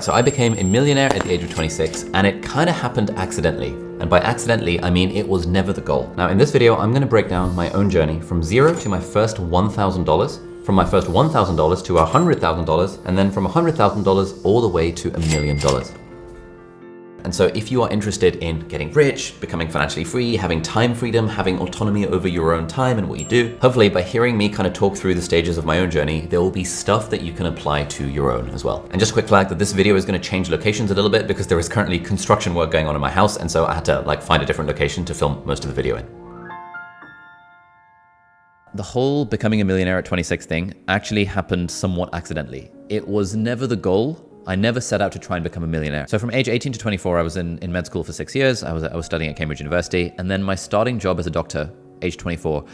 So I became a millionaire at the age of 26, and it kind of happened accidentally. And by accidentally, I mean it was never the goal. Now in this video, I'm gonna break down my own journey from zero to my first $1,000, from my first $1,000 to $100,000, and then from $100,000 all the way to $1 million. And so if you are interested in getting rich, becoming financially free, having time freedom, having autonomy over your own time and what you do, hopefully by hearing me kind of talk through the stages of my own journey, there will be stuff that you can apply to your own as well. And just a quick flag that this video is going to change locations a little bit because there is currently construction work going on in my house. And so I had to find a different location to film most of the video in. The whole becoming a millionaire at 26 thing actually happened somewhat accidentally. It was never the goal. I never set out to try and become a millionaire. So from age 18 to 24, I was in med school for 6 years. I was studying at Cambridge University. And then my starting job as a doctor, age 24,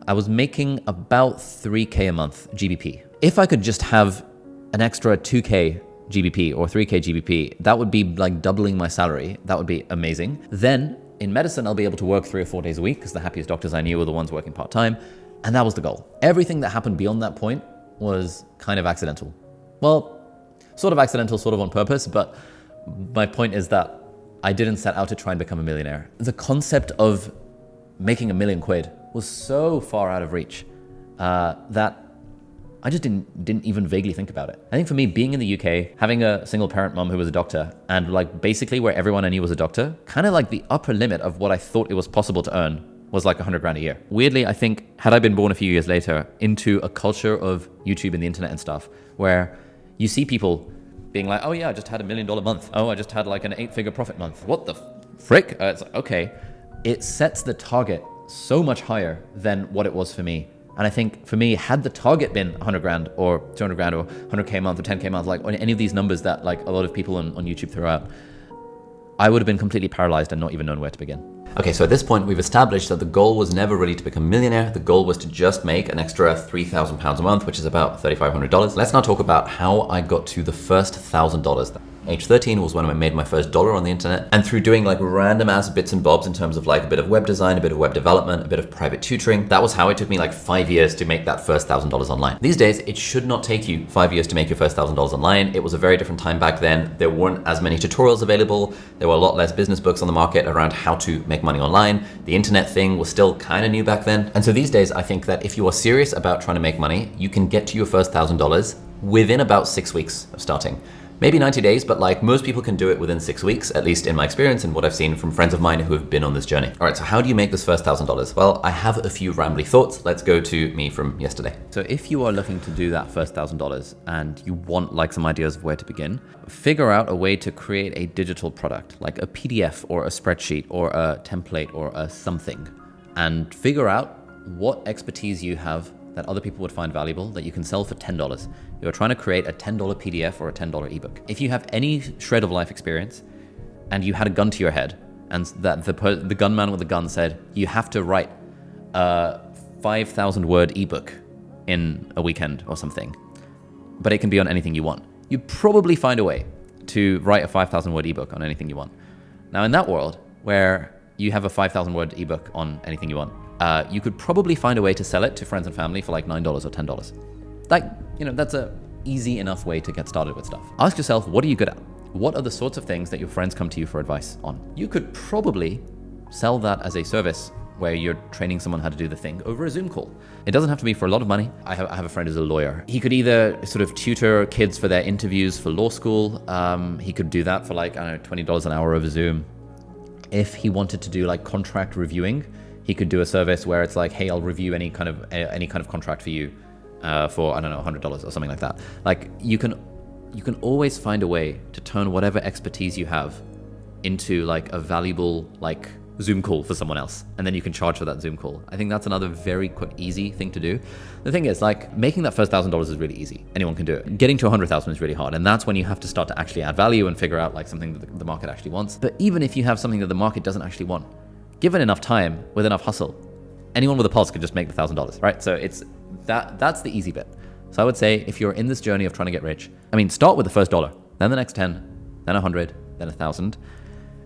I was making about 3K a month GBP. If I could just have an extra 2K GBP or 3K GBP, that would be like doubling my salary. That would be amazing. Then in medicine, I'll be able to work 3 or 4 days a week because the happiest doctors I knew were the ones working part-time. And that was the goal. Everything that happened beyond that point was kind of accidental. Well, sort of accidental, sort of on purpose, but my point is that I didn't set out to try and become a millionaire. The concept of making £1 million was so far out of reach that I just didn't even vaguely think about it. I think for me, being in the UK, having a single parent mom who was a doctor, and basically where everyone I knew was a doctor, kind of the upper limit of what I thought it was possible to earn was $100 a year. Weirdly, I think had I been born a few years later into a culture of YouTube and the internet and stuff, where you see people being like, oh yeah, I just had $1 million month. Oh, I just had an 8-figure profit month. What the frick? It's okay. It sets the target so much higher than what it was for me. And I think for me, had the target been 100 grand or 200 grand or 100K a month or 10K a month, or any of these numbers that a lot of people on YouTube throw out, I would have been completely paralyzed and not even known where to begin. Okay, so at this point, we've established that the goal was never really to become a millionaire. The goal was to just make an extra £3,000 a month, which is about $3,500. Let's now talk about how I got to the first $1,000. Age 13 was when I made my first dollar on the internet. And through doing random ass bits and bobs in terms of a bit of web design, a bit of web development, a bit of private tutoring, that was how it took me 5 years to make that first $1,000 online. These days, it should not take you 5 years to make your first $1,000 online. It was a very different time back then. There weren't as many tutorials available. There were a lot less business books on the market around how to make money online. The internet thing was still kind of new back then. And so these days, I think that if you are serious about trying to make money, you can get to your first $1,000 within about 6 weeks of starting. Maybe 90 days, but most people can do it within 6 weeks, at least in my experience and what I've seen from friends of mine who have been on this journey. All right, so how do you make this first $1,000? Well, I have a few rambly thoughts. Let's go to me from yesterday. So if you are looking to do that first $1,000 and you want some ideas of where to begin, figure out a way to create a digital product, like a PDF or a spreadsheet or a template or a something, and figure out what expertise you have that other people would find valuable that you can sell for $10. You're trying to create a $10 PDF or a $10 ebook. If you have any shred of life experience and you had a gun to your head and that the gunman with the gun said, you have to write a 5,000 word ebook in a weekend or something, but it can be on anything you want, you'd probably find a way to write a 5,000 word ebook on anything you want. Now in that world where you have a 5,000 word ebook on anything you want, you could probably find a way to sell it to friends and family for $9 or $10. That's a easy enough way to get started with stuff. Ask yourself, what are you good at? What are the sorts of things that your friends come to you for advice on? You could probably sell that as a service where you're training someone how to do the thing over a Zoom call. It doesn't have to be for a lot of money. I have a friend who's a lawyer. He could either sort of tutor kids for their interviews for law school. He could do that for $20 an hour over Zoom. If he wanted to do contract reviewing, he could do a service where it's hey, I'll review any kind of contract for you for, I don't know, $100 or something like that. You can always find a way to turn whatever expertise you have into a valuable Zoom call for someone else, and then you can charge for that Zoom call. I think that's another very quick, easy thing to do. The thing is, making that first $1,000 is really easy. Anyone can do it. Getting to 100,000 is really hard, and that's when you have to start to actually add value and figure out something that the market actually wants. But even if you have something that the market doesn't actually want, given enough time with enough hustle, anyone with a pulse could just make the $1,000, right? So that's the easy bit. So I would say if you're in this journey of trying to get rich, start with the first $1, then the next 10, then 100, then 1,000.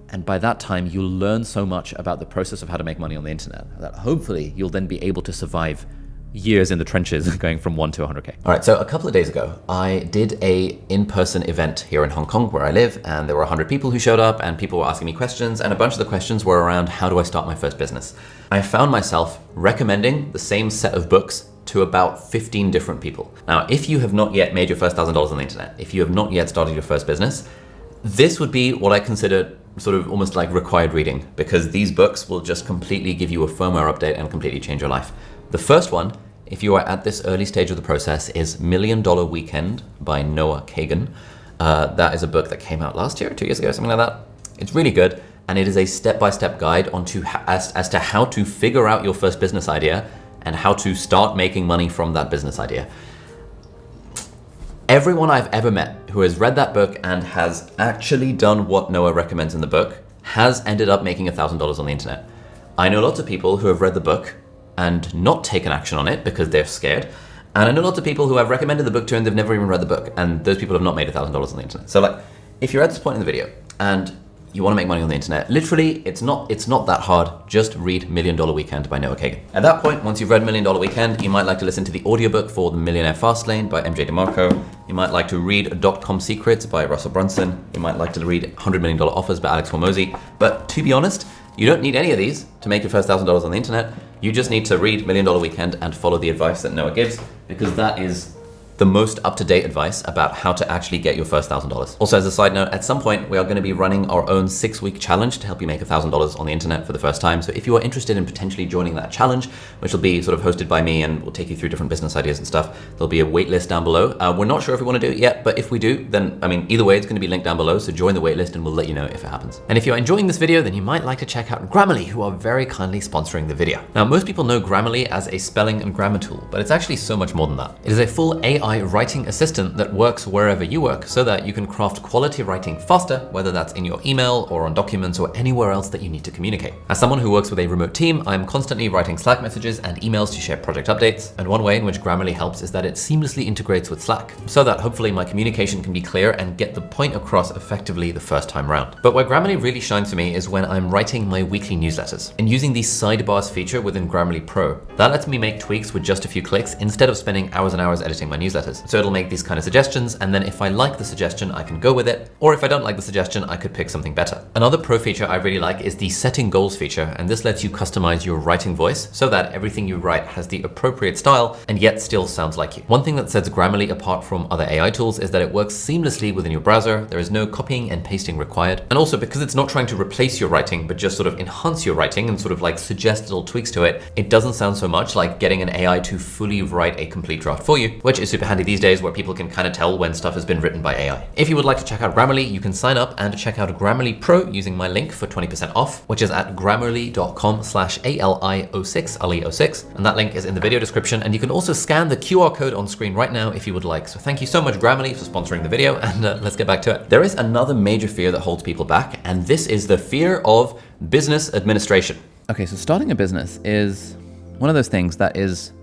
And by that time, you'll learn so much about the process of how to make money on the internet that hopefully you'll then be able to survive years in the trenches going from 1 to 100K. All right, so a couple of days ago, I did a in-person event here in Hong Kong where I live, and there were 100 people who showed up, and people were asking me questions, and a bunch of the questions were around how do I start my first business? I found myself recommending the same set of books to about 15 different people. Now, if you have not yet made your first $1,000 on the internet, if you have not yet started your first business, this would be what I consider sort of almost like required reading, because these books will just completely give you a firmware update and completely change your life. The first one, if you are at this early stage of the process, is $1 Million Weekend by Noah Kagan. That is a book that came out last year, 2 years ago, something like that. It's really good, and it is a step-by-step guide as to how to figure out your first business idea and how to start making money from that business idea. Everyone I've ever met who has read that book and has actually done what Noah recommends in the book has ended up making $1,000 on the internet. I know lots of people who have read the book and not taken action on it because they're scared. And I know lots of people who I've recommended the book to and they've never even read the book, and those people have not made $1,000 on the internet. So like, if you're at this point in the video and you want to make money on the internet, literally, it's not that hard. Just read $1 Million Weekend by Noah Kagan. At that point, once you've read $1 Million Weekend, you might like to listen to the audiobook for The Millionaire Fastlane by MJ DeMarco. You might like to read Dot-Com Secrets by Russell Brunson. You might like to read $100 Million Offers by Alex Hormozi. But to be honest, you don't need any of these to make your first $1,000 on the internet. You just need to read $1 Million Weekend and follow the advice that Noah gives, because that is the most up-to-date advice about how to actually get your first $1,000. Also, as a side note, at some point we are going to be running our own 6-week challenge to help you make $1,000 on the internet for the first time. So if you are interested in potentially joining that challenge, which will be sort of hosted by me and will take you through different business ideas and stuff, there'll be a wait list down below. We're not sure if we want to do it yet, but if we do, then, I mean, either way, it's going to be linked down below. So join the wait list and we'll let you know if it happens. And if you're enjoying this video, then you might like to check out Grammarly, who are very kindly sponsoring the video. Now, most people know Grammarly as a spelling and grammar tool, but it's actually so much more than that. It is a full AI writing assistant that works wherever you work so that you can craft quality writing faster, whether that's in your email or on documents or anywhere else that you need to communicate. As someone who works with a remote team, I'm constantly writing Slack messages and emails to share project updates. And one way in which Grammarly helps is that it seamlessly integrates with Slack so that hopefully my communication can be clear and get the point across effectively the first time round. But where Grammarly really shines for me is when I'm writing my weekly newsletters and using the sidebars feature within Grammarly Pro. That lets me make tweaks with just a few clicks instead of spending hours and hours editing my newsletters. So it'll make these kind of suggestions, and then if I like the suggestion, I can go with it, or if I don't like the suggestion, I could pick something better. Another pro feature I really like is the setting goals feature, and this lets you customize your writing voice so that everything you write has the appropriate style and yet still sounds like you. One thing that sets Grammarly apart from other AI tools is that it works seamlessly within your browser. There is no copying and pasting required. And also, because it's not trying to replace your writing, but just sort of enhance your writing and sort of like suggest little tweaks to it, it doesn't sound so much like getting an AI to fully write a complete draft for you, which is super handy these days where people can kind of tell when stuff has been written by AI. If you would like to check out Grammarly, you can sign up and check out Grammarly Pro using my link for 20% off, which is at grammarly.com/ALI06, Ali06. And that link is in the video description. And you can also scan the QR code on screen right now if you would like. So thank you so much, Grammarly, for sponsoring the video, and let's get back to it. There is another major fear that holds people back, and this is the fear of business administration. Okay, so starting a business is one of those things that is,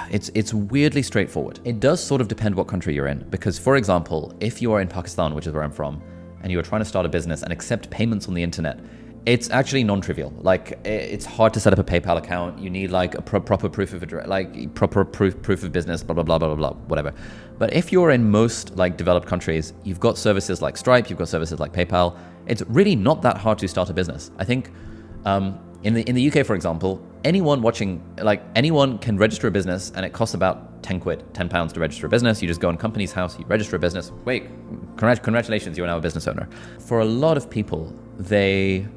it's weirdly straightforward. It does sort of depend what country you're in, because for example, if you are in Pakistan, which is where I'm from, and you are trying to start a business and accept payments on the internet, it's actually non-trivial. Like, it's hard to set up a PayPal account. You need like a proper proof of address, like proper proof of business, blah, blah, blah, blah, blah, whatever. But if you're in most like developed countries, you've got services like Stripe, you've got services like PayPal. It's really not that hard to start a business. I think in the UK, for example, anyone can register a business, and it costs about 10 pounds to register a business. You just go on Companies House, you register a business. Wait, congratulations, you're now a business owner. For a lot of people, they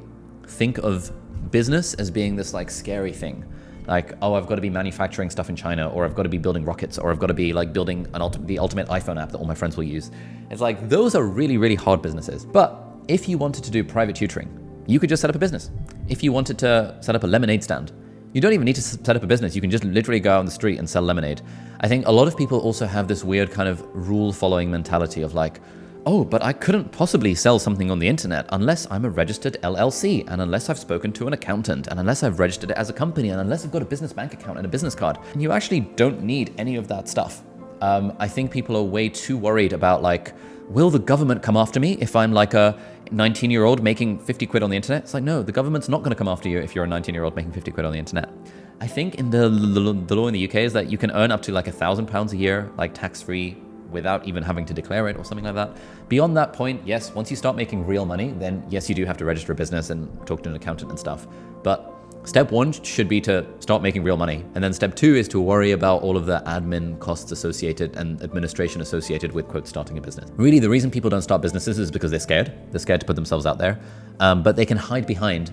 think of business as being this like scary thing. Like, oh, I've got to be manufacturing stuff in China, or I've got to be building rockets, or I've got to be like building the ultimate iPhone app that all my friends will use. It's like, those are really, really hard businesses. But if you wanted to do private tutoring, you could just set up a business. If you wanted to set up a lemonade stand, you don't even need to set up a business. You can just literally go out on the street and sell lemonade. I think a lot of people also have this weird kind of rule-following mentality of like, oh, but I couldn't possibly sell something on the internet unless I'm a registered LLC, and unless I've spoken to an accountant, and unless I've registered it as a company, and unless I've got a business bank account and a business card. And you actually don't need any of that stuff. I think people are way too worried about like, will the government come after me if I'm like a 19-year-old making 50 quid on the internet? It's like, no, the government's not going to come after you if you're a 19-year-old making 50 quid on the internet. I think in the law in the UK is that you can earn up to like £1,000 a year, like tax-free, without even having to declare it or something like that. Beyond that point, yes, once you start making real money, then yes, you do have to register a business and talk to an accountant and stuff. But step one should be to start making real money. And then step two is to worry about all of the admin costs associated and administration associated with, quote, starting a business. Really, the reason people don't start businesses is because they're scared. They're scared to put themselves out there. But they can hide behind,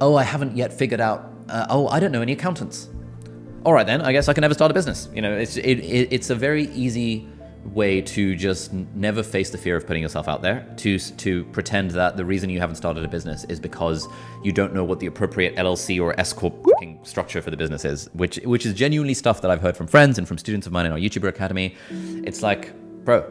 oh, I haven't yet figured out, I don't know any accountants. All right, then, I guess I can never start a business. You know, it's a very easy way to just never face the fear of putting yourself out there, to pretend that the reason you haven't started a business is because you don't know what the appropriate LLC or S Corp structure for the business is, which is genuinely stuff that I've heard from friends and from students of mine in our YouTuber Academy. It's like, bro,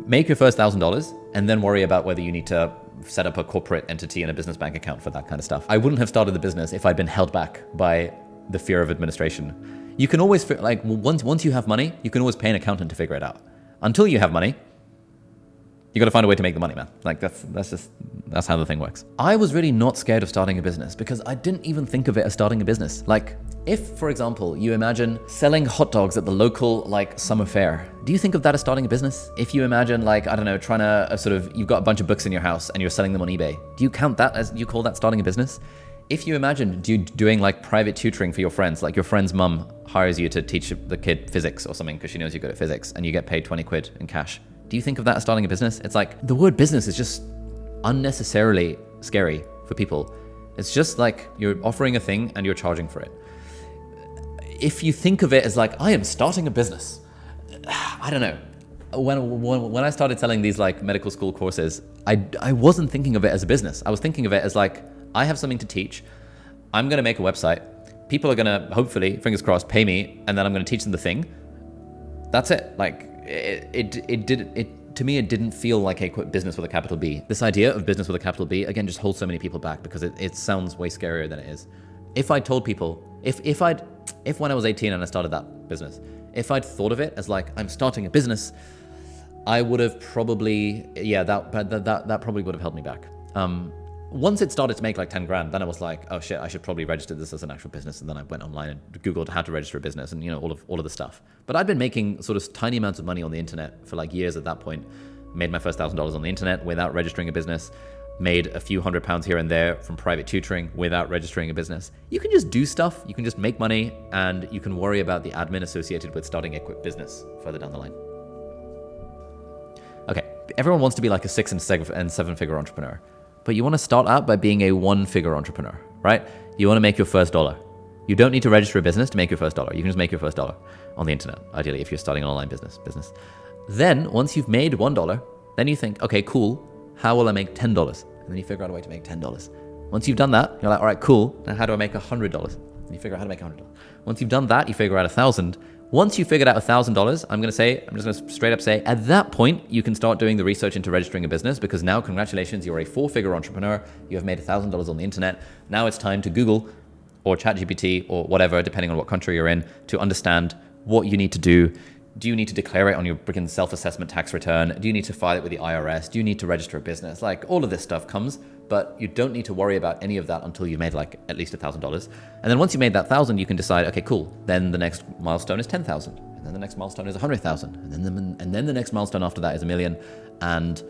make your first $1,000 and then worry about whether you need to set up a corporate entity and a business bank account for that kind of stuff. I wouldn't have started the business if I'd been held back by the fear of administration. You can always, like, once you have money, you can always pay an accountant to figure it out. Until you have money, you got to find a way to make the money, man. Like, that's how the thing works. I was really not scared of starting a business because I didn't even think of it as starting a business. Like, if, for example, you imagine selling hot dogs at the local, like, summer fair, do you think of that as starting a business? If you imagine, like, I don't know, trying to you've got a bunch of books in your house and you're selling them on eBay, do you count that as, you call that starting a business? If you imagine doing like private tutoring for your friends, like your friend's mum hires you to teach the kid physics or something because she knows you're good at physics and you get paid 20 quid in cash. Do you think of that as starting a business? It's like the word business is just unnecessarily scary for people. It's just like you're offering a thing and you're charging for it. If you think of it as like, I am starting a business, I don't know. When I started selling these like medical school courses, I wasn't thinking of it as a business. I was thinking of it as like, I have something to teach. I'm going to make a website. People are going to, hopefully, fingers crossed, pay me, and then I'm going to teach them the thing. That's it. Like, to me, it didn't feel like a quote business with a capital B. This idea of business with a capital B, again, just holds so many people back because it sounds way scarier than it is. If I told people, if when I was 18 and I started that business, if I'd thought of it as like, I'm starting a business, I would have probably, that probably would have held me back. Once it started to make like 10 grand, then I was like, oh shit, I should probably register this as an actual business. And then I went online and Googled how to register a business and, you know, all of the stuff. But I'd been making sort of tiny amounts of money on the internet for like years at that point. Made my first $1,000 on the internet without registering a business. Made a few £100 here and there from private tutoring without registering a business. You can just do stuff. You can just make money and you can worry about the admin associated with starting a quick business further down the line. Okay, everyone wants to be like a 6 and 7 figure entrepreneur. But you want to start out by being a 1-figure entrepreneur, right? You want to make your first dollar. You don't need to register a business to make your first dollar. You can just make your first dollar on the internet, ideally, if you're starting an online business. Then, once you've made $1, then you think, okay, cool. How will I make $10? And then you figure out a way to make $10. Once you've done that, you're like, all right, cool. Now how do I make $100? And you figure out how to make $100. Once you've done that, you figure out 1,000. Once you figured out $1,000, I'm just going to straight up say, at that point, you can start doing the research into registering a business because now, congratulations, you're a 4-figure entrepreneur. You have made $1,000 on the internet. Now it's time to Google or ChatGPT or whatever, depending on what country you're in, to understand what you need to do. Do you need to declare it on your freaking self-assessment tax return? Do you need to file it with the IRS? Do you need to register a business? Like, all of this stuff comes, but you don't need to worry about any of that until you've made like at least $1,000. And then once you made that 1,000, you can decide, okay, cool. Then the next milestone is 10,000. And then the next milestone is 100,000. And then the next milestone after that is 1 million. And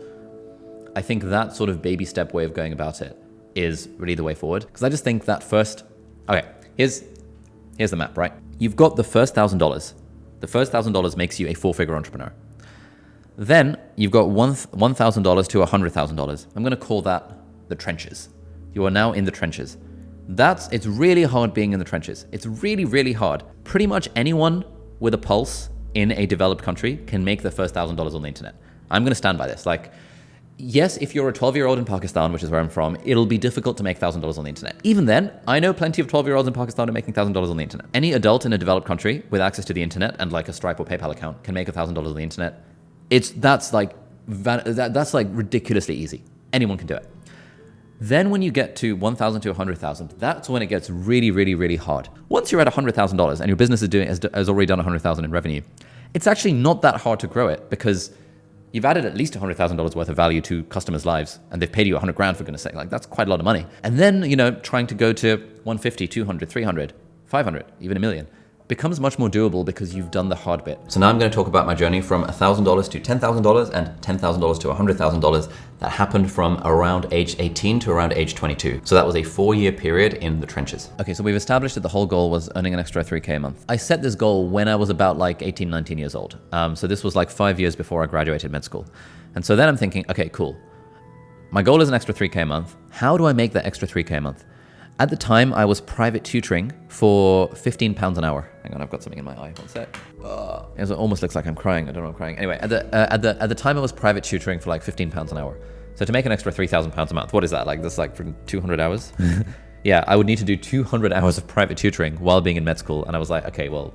I think that sort of baby step way of going about it is really the way forward. Because I just think that first, okay, here's the map, right? You've got the first $1,000. The first $1,000 makes you a 4-figure entrepreneur. Then you've got $1,000 to $100,000. I'm going to call that the trenches. You are now in the trenches. It's really hard being in the trenches. It's really, really hard. Pretty much anyone with a pulse in a developed country can make their first $1,000 on the internet. I'm going to stand by this. Like, yes, if you're a 12-year-old in Pakistan, which is where I'm from, it'll be difficult to make $1,000 on the internet. Even then, I know plenty of 12-year-olds in Pakistan are making $1,000 on the internet. Any adult in a developed country with access to the internet and like a Stripe or PayPal account can make $1,000 on the internet. That's like ridiculously easy. Anyone can do it. Then when you get to 1,000 to 100,000, that's when it gets really, really, really hard. Once you're at $100,000 and your business has already done 100,000 in revenue, it's actually not that hard to grow it because you've added at least $100,000 worth of value to customers' lives and they've paid you 100 grand for goodness sake. Like, that's quite a lot of money. And then, trying to go to 150, 200, 300, 500, even $1 million, becomes much more doable because you've done the hard bit. So now I'm going to talk about my journey from $1,000 to $10,000 and $10,000 to $100,000 that happened from around age 18 to around age 22. So that was a 4-year period in the trenches. Okay, so we've established that the whole goal was earning an extra 3K a month. I set this goal when I was about like 18, 19 years old. So this was like 5 years before I graduated med school. And so then I'm thinking, okay, cool. My goal is an extra 3K a month. How do I make that extra 3K a month? At the time, I was private tutoring for £15 an hour. Hang on, I've got something in my eye. One sec. It almost looks like I'm crying. I don't know if I'm crying. Anyway, at the time, I was private tutoring for like £15 an hour. So to make an extra £3,000 a month, what is that? Like this, like for 200 hours? Yeah, I would need to do 200 hours of private tutoring while being in med school. And I was like, okay, well,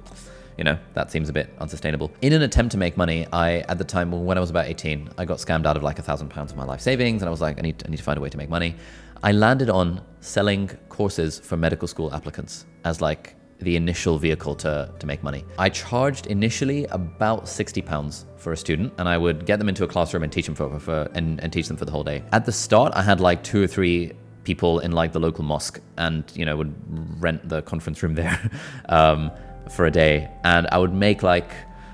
you know, that seems a bit unsustainable. In an attempt to make money, at the time when I was about 18, I got scammed out of like £1,000 of my life savings. And I was like, I need to find a way to make money. I landed on selling courses for medical school applicants as like the initial vehicle to make money. I charged initially about £60 for a student, and I would get them into a classroom and teach them and teach them for the whole day. At the start, I had like 2 or 3 people in like the local mosque, and you know, would rent the conference room there for a day, and I would make like,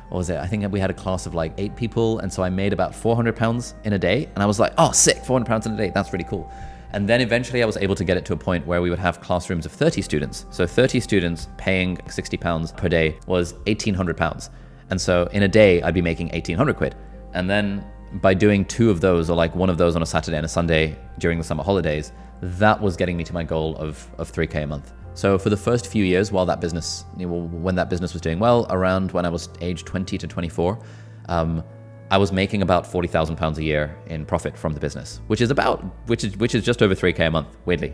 what was it? I think we had a class of like 8 people, and so I made about £400 in a day, and I was like, oh, sick, £400 in a day, that's really cool. And then eventually I was able to get it to a point where we would have classrooms of 30 students. So 30 students paying £60 per day was £1,800. And so in a day, I'd be making 1,800 quid. And then by doing 2 of those, or like 1 of those on a Saturday and a Sunday during the summer holidays, that was getting me to my goal of 3K a month. So for the first few years while that business, when that business was doing well, around when I was age 20 to 24, I was making about £40,000 a year in profit from the business, which is just over 3K a month, weirdly.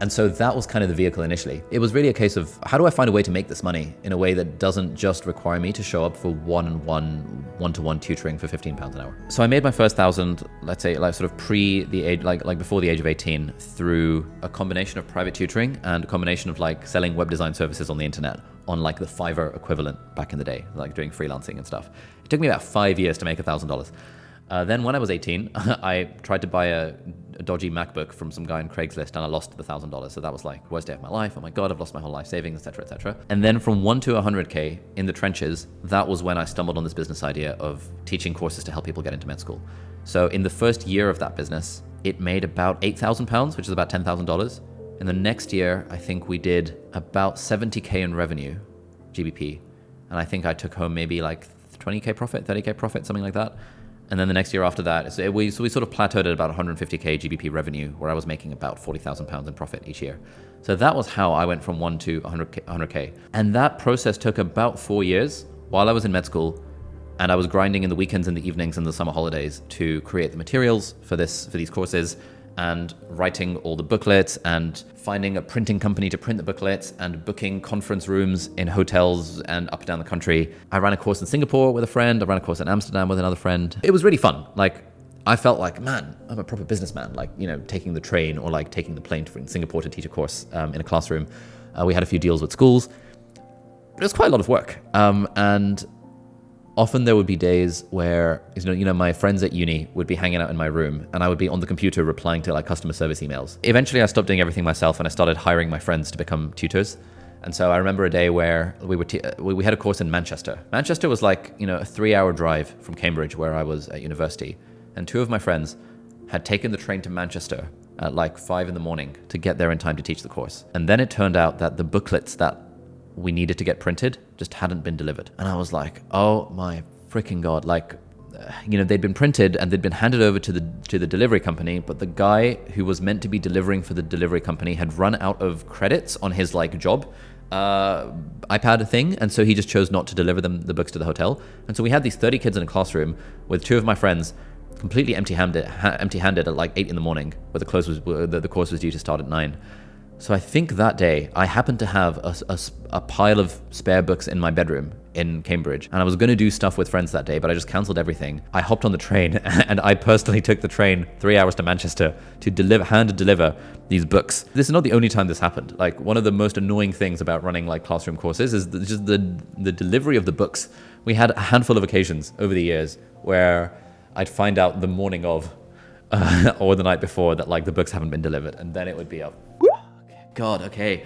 And so that was kind of the vehicle initially. It was really a case of, how do I find a way to make this money in a way that doesn't just require me to show up for one-to-one tutoring for £15 an hour? So I made my first 1,000, let's say, like sort of pre the age, like before the age of 18, through a combination of private tutoring and a combination of like selling web design services on the internet on like the Fiverr equivalent back in the day, like doing freelancing and stuff. It took me about 5 years to make $1,000. Then when I was 18, I tried to buy a dodgy MacBook from some guy on Craigslist, and I lost the $1,000. So that was like, worst day of my life. Oh my God, I've lost my whole life savings, etc., etc. And then from 1 to 100K in the trenches, that was when I stumbled on this business idea of teaching courses to help people get into med school. So in the first year of that business, it made about £8,000, which is about $10,000. In the next year, I think we did about 70K in revenue, GBP. And I think I took home maybe like 20K profit, 30K profit, something like that. And then the next year after that, we sort of plateaued at about 150K GBP revenue, where I was making about £40,000 in profit each year. So that was how I went from 1 to 100K. And that process took about 4 years while I was in med school, and I was grinding in the weekends and the evenings and the summer holidays to create the materials for these courses, and writing all the booklets, and finding a printing company to print the booklets, and booking conference rooms in hotels and up and down the country. I ran a course in Singapore with a friend. I ran a course in Amsterdam with another friend. It was really fun. Like, I felt like, man, I'm a proper businessman. Like, you know, taking the train or like taking the plane to Singapore to teach a course in a classroom. We had a few deals with schools, but it was quite a lot of work. And often there would be days where, you know, my friends at uni would be hanging out in my room, and I would be on the computer replying to like customer service emails. Eventually I stopped doing everything myself, and I started hiring my friends to become tutors. And so I remember a day where we had a course in Manchester. Manchester was like, you know, a 3-hour drive from Cambridge, where I was at university. And 2 of my friends had taken the train to Manchester at like 5 in the morning to get there in time to teach the course. And then it turned out that the booklets that we needed to get printed just hadn't been delivered. And I was like, oh my freaking God. Like, you know, they'd been printed and they'd been handed over to the delivery company, but the guy who was meant to be delivering for the delivery company had run out of credits on his like job iPad thing, and so he just chose not to deliver the books to the hotel. And so we had these 30 kids in a classroom with 2 of my friends, completely empty-handed at like 8 in the morning, where the course was due to start at 9. So I think that day I happened to have a pile of spare books in my bedroom in Cambridge, and I was going to do stuff with friends that day, but I just cancelled everything. I hopped on the train and I personally took the train 3 hours to Manchester to hand deliver these books. This is not the only time this happened. Like, one of the most annoying things about running like classroom courses is just the delivery of the books. We had a handful of occasions over the years where I'd find out the morning of or the night before that like the books haven't been delivered, and then it would be up. God, okay.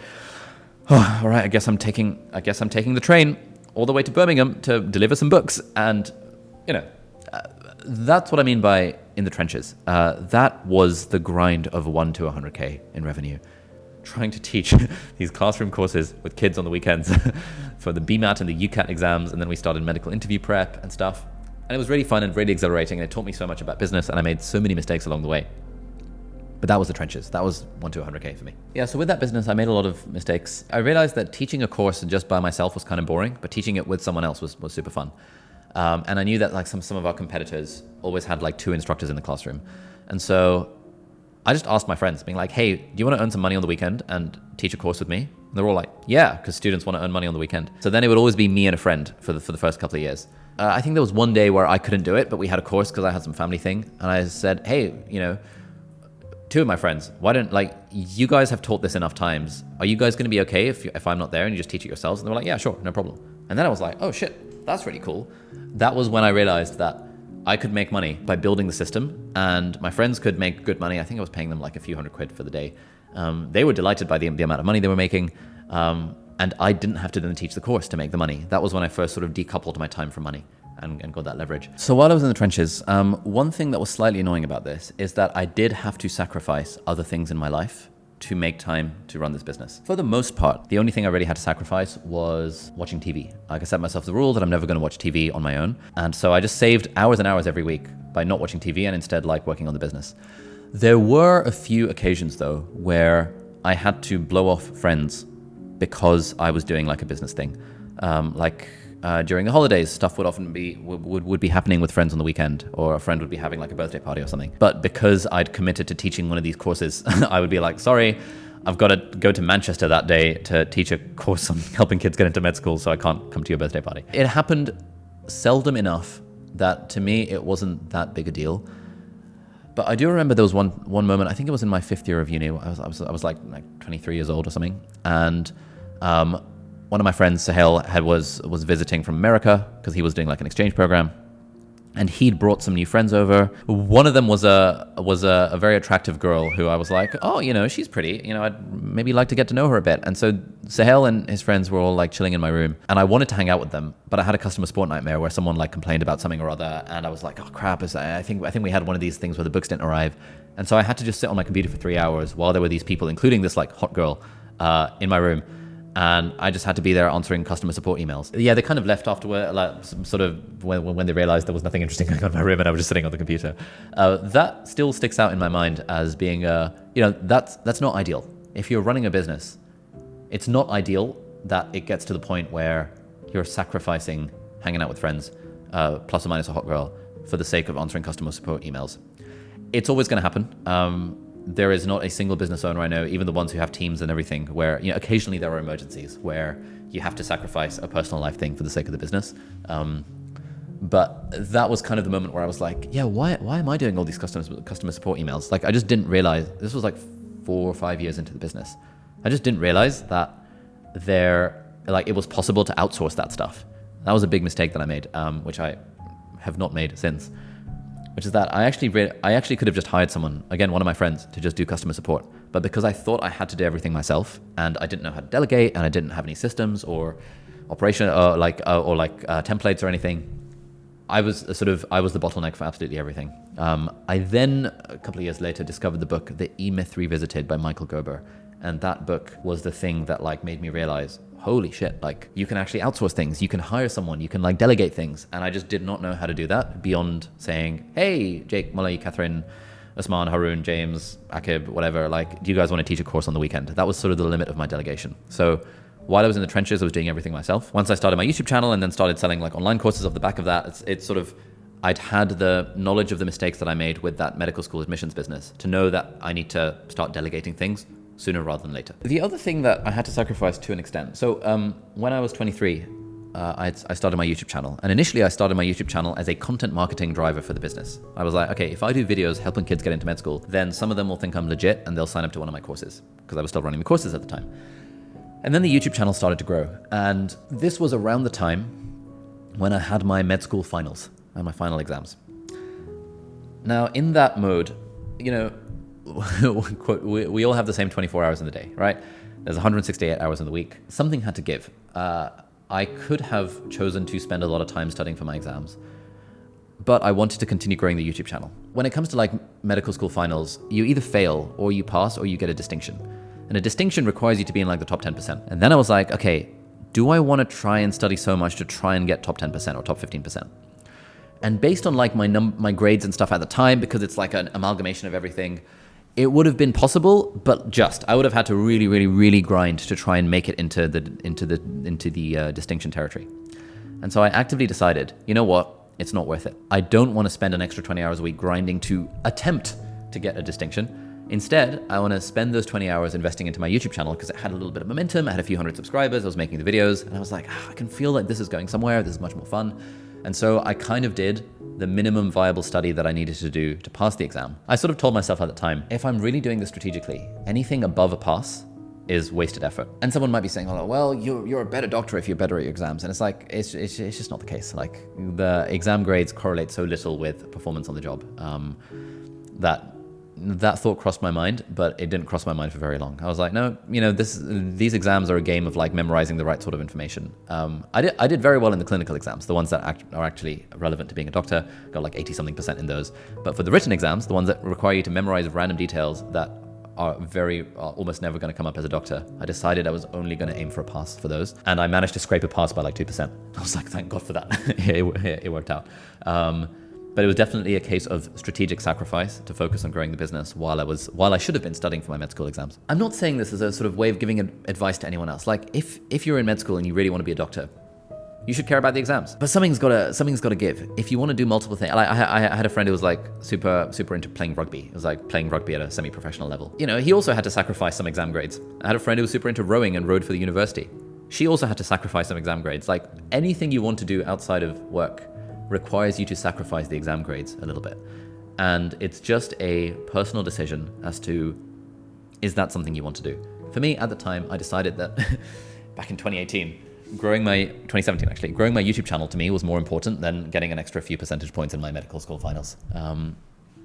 oh, all right, I guess I'm taking the train all the way to Birmingham to deliver some books. And, that's what I mean by in the trenches. That was the grind of 1 to 100K in revenue. Trying to teach these classroom courses with kids on the weekends for the BMAT and the UCAT exams. And then we started medical interview prep and stuff. And it was really fun and really exhilarating. And it taught me so much about business. And I made so many mistakes along the way. But that was the trenches. That was 1 to 100K for me. Yeah, so with that business, I made a lot of mistakes. I realized that teaching a course just by myself was kind of boring, but teaching it with someone else was super fun. And I knew that like some of our competitors always had like 2 instructors in the classroom. And so I just asked my friends, being like, hey, do you want to earn some money on the weekend and teach a course with me? And they're all like, yeah, because students want to earn money on the weekend. So then it would always be me and a friend for the first couple of years. I think there was one day where I couldn't do it, but we had a course because I had some family thing. And I said, hey, 2 of my friends, why don't, you guys have taught this enough times. Are you guys going to be okay if I'm not there and you just teach it yourselves? And they were like, yeah, sure, no problem. And then I was like, oh shit, that's really cool. That was when I realized that I could make money by building the system, and my friends could make good money. I think I was paying them like a few £100 for the day. They were delighted by the amount of money they were making. And I didn't have to then teach the course to make the money. That was when I first sort of decoupled my time from money and got that leverage. So while I was in the trenches, one thing that was slightly annoying about this is that I did have to sacrifice other things in my life to make time to run this business. For the most part, the only thing I really had to sacrifice was watching TV. Like I set myself the rule that I'm never going to watch TV on my own. And so I just saved hours and hours every week by not watching TV and instead working on the business. There were a few occasions though where I had to blow off friends because I was doing like a business thing. During the holidays, stuff would often would be happening with friends on the weekend, or a friend would be having like a birthday party or something. But because I'd committed to teaching one of these courses, I would be like, sorry, I've got to go to Manchester that day to teach a course on helping kids get into med school, so I can't come to your birthday party. It happened seldom enough that to me it wasn't that big a deal. But I do remember there was one moment, I think it was in my 5th year of uni. I was like 23 years old or something, and one of my friends, Sahel, was visiting from America because he was doing like an exchange program, and he'd brought some new friends over. One of them was a very attractive girl who I was like, oh, she's pretty. I'd maybe like to get to know her a bit. And so Sahel and his friends were all like chilling in my room, and I wanted to hang out with them, but I had a customer support nightmare where someone like complained about something or other, and I was like, oh crap! I think we had one of these things where the books didn't arrive, and so I had to just sit on my computer for 3 hours while there were these people, including this like hot girl, in my room. And I just had to be there answering customer support emails. Yeah, they kind of left afterward, like sort of when they realized there was nothing interesting going on in my room and I was just sitting on the computer. That still sticks out in my mind as being, that's not ideal. If you're running a business, it's not ideal that it gets to the point where you're sacrificing hanging out with friends, plus or minus a hot girl, for the sake of answering customer support emails. It's always going to happen. There is not a single business owner I know, even the ones who have teams and everything, where occasionally there are emergencies where you have to sacrifice a personal life thing for the sake of the business. But that was kind of the moment where I was like, yeah, why am I doing all these customer support emails? Like, I just didn't realize, this was like 4 or 5 years into the business. I just didn't realize that it was possible to outsource that stuff. That was a big mistake that I made, which I have not made since. Which is that I actually could have just hired someone, again, one of my friends, to just do customer support. But because I thought I had to do everything myself, and I didn't know how to delegate, and I didn't have any systems or operation or templates or anything, I was the bottleneck for absolutely everything. I then, a couple of years later, discovered the book The E-Myth Revisited by Michael Gerber, and that book was the thing that made me realize, holy shit, you can actually outsource things, you can hire someone, you can delegate things. And I just did not know how to do that beyond saying, hey, Jake, Molly, Catherine, Usman, Haroon, James, Akib, whatever, do you guys want to teach a course on the weekend? That was sort of the limit of my delegation. So while I was in the trenches, I was doing everything myself. Once I started my YouTube channel and then started selling online courses off the back of that, it's sort of, I'd had the knowledge of the mistakes that I made with that medical school admissions business to know that I need to start delegating things sooner rather than later. The other thing that I had to sacrifice to an extent, so when I was 23, I started my YouTube channel. And initially I started my YouTube channel as a content marketing driver for the business. I was like, okay, if I do videos helping kids get into med school, then some of them will think I'm legit and they'll sign up to one of my courses, because I was still running the courses at the time. And then the YouTube channel started to grow. And this was around the time when I had my med school finals and my final exams. Now in that mode, we all have the same 24 hours in the day, right? There's 168 hours in the week. Something had to give. I could have chosen to spend a lot of time studying for my exams, but I wanted to continue growing the YouTube channel. When it comes to like medical school finals, you either fail or you pass or you get a distinction. And a distinction requires you to be in like the top 10%. And then I was like, okay, do I want to try and study so much to try and get top 10% or top 15%? And based on like my grades and stuff at the time, because it's like an amalgamation of everything, it would have been possible, but I would have had to really, really, really grind to try and make it into the distinction territory. And so I actively decided, you know what? It's not worth it. I don't want to spend an extra 20 hours a week grinding to attempt to get a distinction. Instead, I want to spend those 20 hours investing into my YouTube channel because it had a little bit of momentum. I had a few hundred subscribers. I was making the videos and I was like, I can feel like this is going somewhere. This is much more fun. And so I kind of did the minimum viable study that I needed to do to pass the exam. I sort of told myself at the time, if I'm really doing this strategically, anything above a pass is wasted effort. And someone might be saying, oh, well, you're a better doctor if you're better at your exams. And it's like, it's just not the case. Like the exam grades correlate so little with performance on the job that thought crossed my mind, but it didn't cross my mind for very long. I was like, no, these exams are a game of like memorizing the right sort of information. I did very well in the clinical exams, the ones that are actually relevant to being a doctor, got like 80-something% in those. But for the written exams, the ones that require you to memorize random details that are almost never going to come up as a doctor, I decided I was only going to aim for a pass for those. And I managed to scrape a pass by like 2%. I was like, thank God for that. It worked out. But it was definitely a case of strategic sacrifice to focus on growing the business while I should have been studying for my med school exams. I'm not saying this as a sort of way of giving advice to anyone else. Like if you're in med school and you really want to be a doctor, you should care about the exams. But something's got to give. If you want to do multiple things, I had a friend who was like super into playing rugby. It was like playing rugby at a semi-professional level. He also had to sacrifice some exam grades. I had a friend who was super into rowing and rowed for the university. She also had to sacrifice some exam grades. Like anything you want to do outside of work requires you to sacrifice the exam grades a little bit. And it's just a personal decision as to, is that something you want to do? For me, at the time, I decided that back in 2017 growing my YouTube channel to me was more important than getting an extra few percentage points in my medical school finals.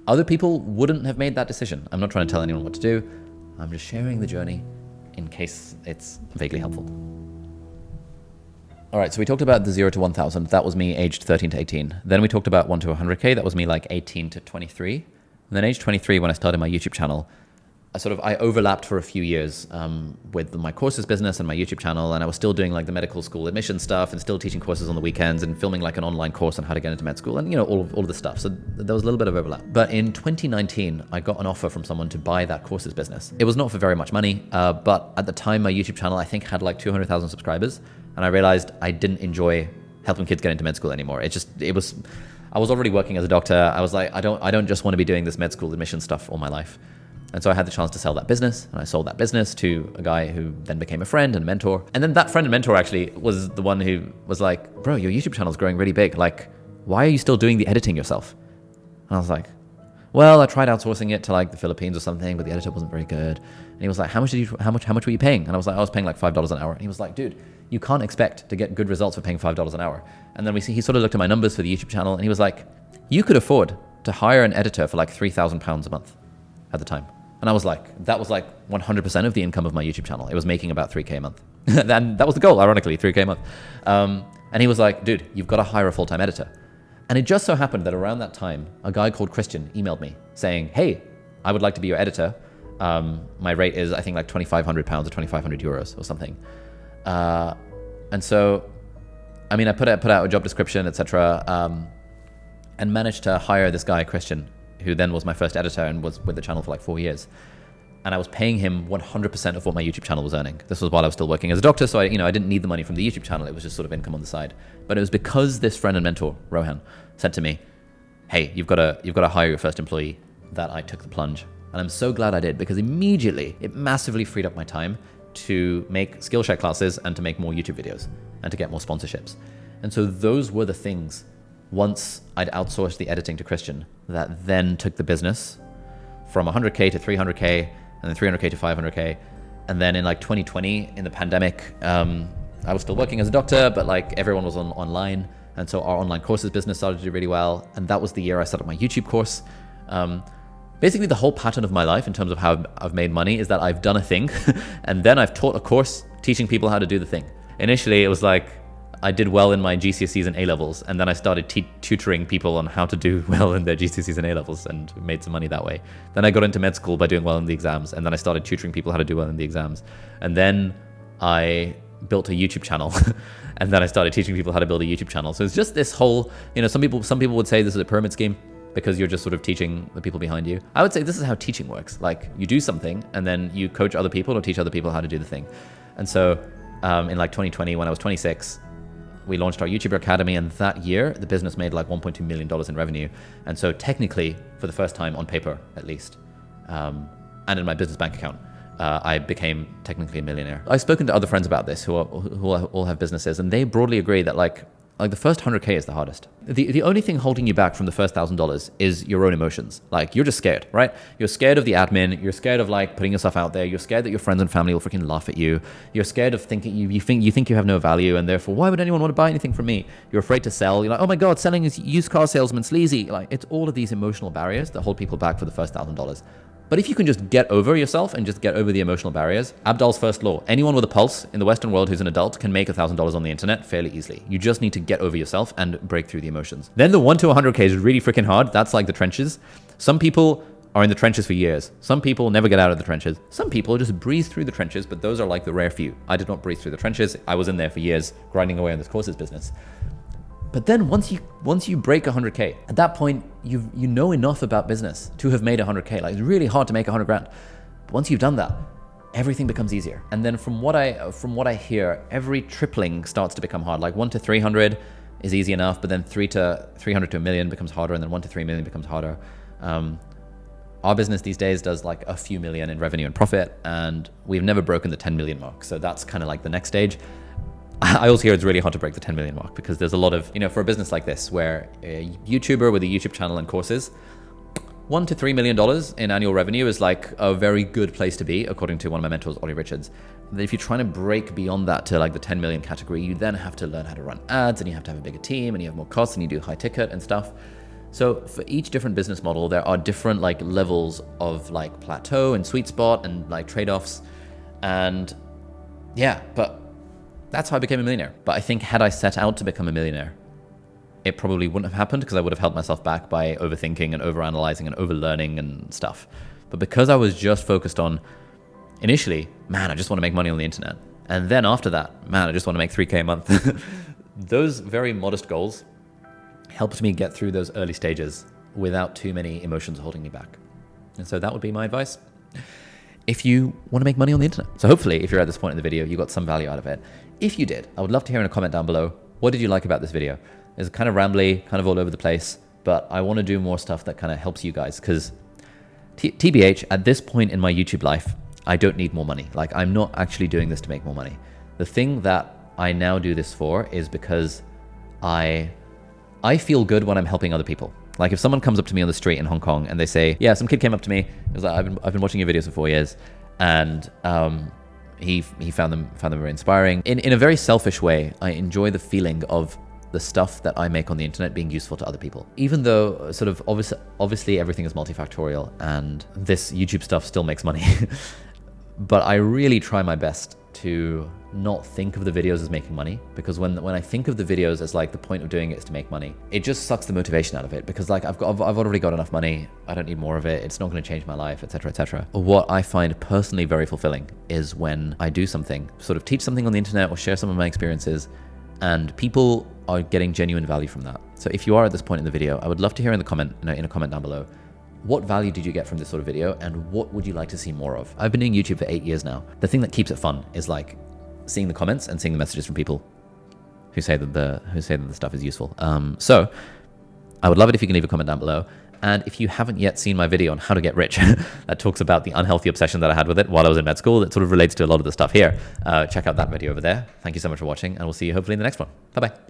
Other people wouldn't have made that decision. I'm not trying to tell anyone what to do. I'm just sharing the journey in case it's vaguely helpful. All right, so we talked about the 0 to 1,000. That was me aged 13 to 18. Then we talked about 1 to 100K. That was me like 18 to 23. And then age 23, when I started my YouTube channel, I overlapped for a few years with my courses business and my YouTube channel. And I was still doing like the medical school admission stuff and still teaching courses on the weekends and filming like an online course on how to get into med school and, all of the stuff. So there was a little bit of overlap. But in 2019, I got an offer from someone to buy that courses business. It was not for very much money, but at the time, my YouTube channel, I think had like 200,000 subscribers. And I realized I didn't enjoy helping kids get into med school anymore. I was already working as a doctor. I was like, I don't just want to be doing this med school admission stuff all my life. And so I had the chance to sell that business, and I sold that business to a guy who then became a friend and a mentor. And then that friend and mentor actually was the one who was like, bro, your YouTube channel is growing really big. Like, why are you still doing the editing yourself? And I was like, well, I tried outsourcing it to like the Philippines or something, but the editor wasn't very good. And he was like, how much were you paying? And I was like, I was paying like $5 an hour. And he was like, dude, you can't expect to get good results for paying $5 an hour. And then he sort of looked at my numbers for the YouTube channel and he was like, you could afford to hire an editor for like £3,000 a month at the time. And I was like, that was like 100% of the income of my YouTube channel. It was making about 3K a month. And that was the goal, ironically, 3K a month. And he was like, dude, you've got to hire a full-time editor. And it just so happened that around that time, a guy called Christian emailed me saying, hey, I would like to be your editor. My rate is, I think, like £2,500 or €2,500 or something. And so, I mean, I put out a job description, etc., and managed to hire this guy, Christian, who then was my first editor and was with the channel for like 4 years. And I was paying him 100% of what my YouTube channel was earning. This was while I was still working as a doctor, so I didn't need the money from the YouTube channel. It was just sort of income on the side. But it was because this friend and mentor, Rohan, said to me, hey, you've got to hire your first employee, that I took the plunge. And I'm so glad I did, because immediately it massively freed up my time to make Skillshare classes and to make more YouTube videos and to get more sponsorships. And so those were the things, once I'd outsourced the editing to Christian, that then took the business from 100K to 300K, and then 300K to 500K. And then in like 2020, in the pandemic, I was still working as a doctor, but like everyone was online. And so our online courses business started to do really well. And that was the year I set up my YouTube course. Basically, the whole pattern of my life in terms of how I've made money is that I've done a thing and then I've taught a course teaching people how to do the thing. Initially, it was like I did well in my GCSEs and A-levels, and then I started tutoring people on how to do well in their GCSEs and A-levels and made some money that way. Then I got into med school by doing well in the exams, and then I started tutoring people how to do well in the exams. And then I built a YouTube channel and then I started teaching people how to build a YouTube channel. So it's just this whole, some people would say this is a pyramid scheme because you're just sort of teaching the people behind you. I would say this is how teaching works. Like you do something and then you coach other people or teach other people how to do the thing. And so in like 2020, when I was 26, we launched our YouTuber Academy, and that year the business made like $1.2 million in revenue. And so technically, for the first time on paper at least, and in my business bank account, I became technically a millionaire. I've spoken to other friends about this who all have businesses, and they broadly agree that like the first 100K is the hardest. The only thing holding you back from the first $1,000 is your own emotions. Like you're just scared, right? You're scared of the admin. You're scared of like putting yourself out there. You're scared that your friends and family will freaking laugh at you. You're scared of thinking you think you have no value, and therefore why would anyone want to buy anything from me? You're afraid to sell. You're like, oh my God, selling is used car salesman sleazy. Like it's all of these emotional barriers that hold people back for the first $1,000. But if you can just get over yourself and just get over the emotional barriers, Abdal's first law, anyone with a pulse in the Western world who's an adult can make $1,000 on the internet fairly easily. You just need to get over yourself and break through the emotions. Then the 1 to 100K is really freaking hard. That's like the trenches. Some people are in the trenches for years. Some people never get out of the trenches. Some people just breeze through the trenches, but those are like the rare few. I did not breeze through the trenches. I was in there for years, grinding away on this courses business. But then once you break 100K, at that point, you know enough about business to have made 100K. Like it's really hard to make 100 grand. But once you've done that, everything becomes easier. And then from what I hear, every tripling starts to become hard. Like 1 to 300 is easy enough, but then 300 to a million becomes harder, and then 1 to 3 million becomes harder. Our business these days does like a few million in revenue and profit, and we've never broken the 10 million mark. So that's kind of like the next stage. I also hear it's really hard to break the 10 million mark because there's a lot of, for a business like this where a YouTuber with a YouTube channel and courses, $1 to $3 million in annual revenue is like a very good place to be, according to one of my mentors, Ollie Richards. And if you're trying to break beyond that to like the 10 million category, you then have to learn how to run ads, and you have to have a bigger team, and you have more costs, and you do high ticket and stuff. So for each different business model, there are different like levels of like plateau and sweet spot and like trade-offs. And yeah, but that's how I became a millionaire. But I think had I set out to become a millionaire, it probably wouldn't have happened because I would have held myself back by overthinking and overanalyzing and overlearning and stuff. But because I was just focused on, initially, man, I just want to make money on the internet. And then after that, man, I just want to make 3K a month. Those very modest goals helped me get through those early stages without too many emotions holding me back. And so that would be my advice if you want to make money on the internet. So hopefully, if you're at this point in the video, you got some value out of it. If you did, I would love to hear in a comment down below, what did you like about this video? It's kind of rambly, kind of all over the place, but I want to do more stuff that kind of helps you guys because TBH, at this point in my YouTube life, I don't need more money. Like I'm not actually doing this to make more money. The thing that I now do this for is because I feel good when I'm helping other people. Like if someone comes up to me on the street in Hong Kong and they say, yeah, some kid came up to me, it was like, I've been watching your videos for 4 years, and he found them very inspiring. In a very selfish way, I enjoy the feeling of the stuff that I make on the internet being useful to other people. Even though sort of obviously everything is multifactorial and this YouTube stuff still makes money, but I really try my best to not think of the videos as making money, because when I think of the videos as like the point of doing it is to make money, it just sucks the motivation out of it, because like I've already got enough money, I don't need more of it, it's not going to change my life, etc., etc. What I find personally very fulfilling is when I do something, sort of teach something on the internet or share some of my experiences, and people are getting genuine value from that. So if you are at this point in the video, I would love to hear in a comment down below, what value did you get from this sort of video, and what would you like to see more of? I've been doing YouTube for 8 years now. The thing that keeps it fun is like seeing the comments and seeing the messages from people who say that the stuff is useful. So I would love it if you can leave a comment down below. And if you haven't yet seen my video on how to get rich, that talks about the unhealthy obsession that I had with it while I was in med school, that sort of relates to a lot of the stuff here. Check out that video over there. Thank you so much for watching, and we'll see you hopefully in the next one. Bye-bye.